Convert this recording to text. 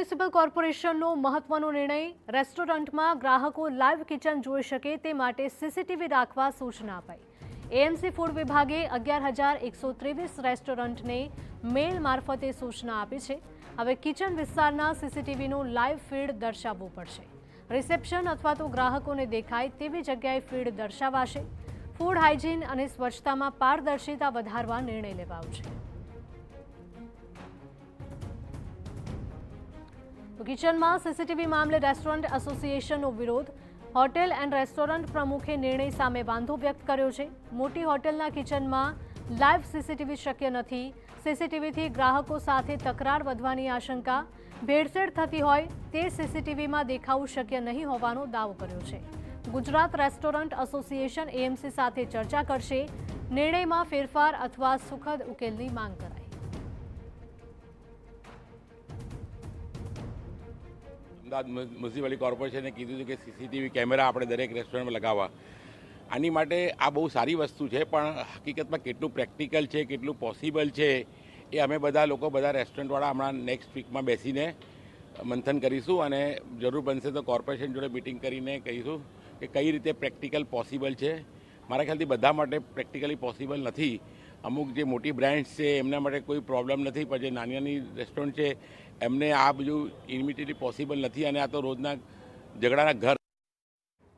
Municipal કોર્પોરેશનનો મહત્વનો નિર્ણય રેસ્ટોરન્ટમાં ગ્રાહકો લાઈવ કિચન જોઈ શકે તે માટે સીસીટીવી રાખવા સૂચના અપાઈ। એએમસી ફૂડ વિભાગે 11,123 રેસ્ટોરન્ટને મેલ મારફતે સૂચના આપી છે। હવે કિચન વિસ્તારના સીસીટીવીનું લાઈવ ફીડ દર્શાવવું પડશે। રિસેપ્શન અથવા તો ગ્રાહકોને દેખાય તેવી જગ્યાએ ફીડ દર્શાવાશે। ફૂડ હાઇજીન અને સ્વચ્છતામાં પારદર્શિતા વધારવા નિર્ણય લેવાયો છે। કિચનમાં સીસીટીવી મામલે રેસ્ટોરન્ટ એસોસિએશનનો વિરોધ। હોટેલ એન્ડ રેસ્ટોરન્ટ પ્રમુખે નિર્ણય સામે વાંધો વ્યક્ત કર્યો છે। મોટી હોટેલના કિચનમાં લાઈવ સીસીટીવી શક્ય નથી। સીસીટીવીથી ગ્રાહકો સાથે તકરાર વધવાની આશંકા। ભેળસેળ થતી હોય તે સીસીટીવીમાં દેખાવું શક્ય નહીં હોવાનો દાવો કર્યો છે। ગુજરાત રેસ્ટોરન્ટ એસોસિએશન એએમસી સાથે ચર્ચા કરશે। નિર્ણયમાં ફેરફાર અથવા સુખદ ઉકેલની માંગ કરાઈ। અમદાવાદ મ્યુનિસિપલ કોર્પોરેશને કીધું છે કે સીસીટીવી કેમેરા આપણે દરેક રેસ્ટોરન્ટમાં લગાવવા। આની માટે આ બહુ સારી વસ્તુ છે, પણ હકીકતમાં કેટલું પ્રેક્ટિકલ છે, કેટલું પોસિબલ છે એ અમે બધા લોકો, બધા રેસ્ટોરન્ટવાળા હમણાં નેક્સ્ટ વીકમાં બેસીને મંથન કરીશું અને જરૂર બનશે તો કોર્પોરેશન જોડે મિટિંગ કરીને કહીશું કે કઈ રીતે પ્રેક્ટિકલ પોસિબલ છે। મારા ખ્યાલથી બધા માટે પ્રેક્ટિકલી પોસિબલ નથી। અમુક જે મોટી બ્રાન્ડ્સ છે એમના માટે કોઈ પ્રોબ્લેમ નથી, પણ જે નાની નાની રેસ્ટોરન્ટ છે એમને આ બધું ઇમિડિયેટલી પોસિબલ નથી અને આ તો રોજના ઝઘડાના ઘર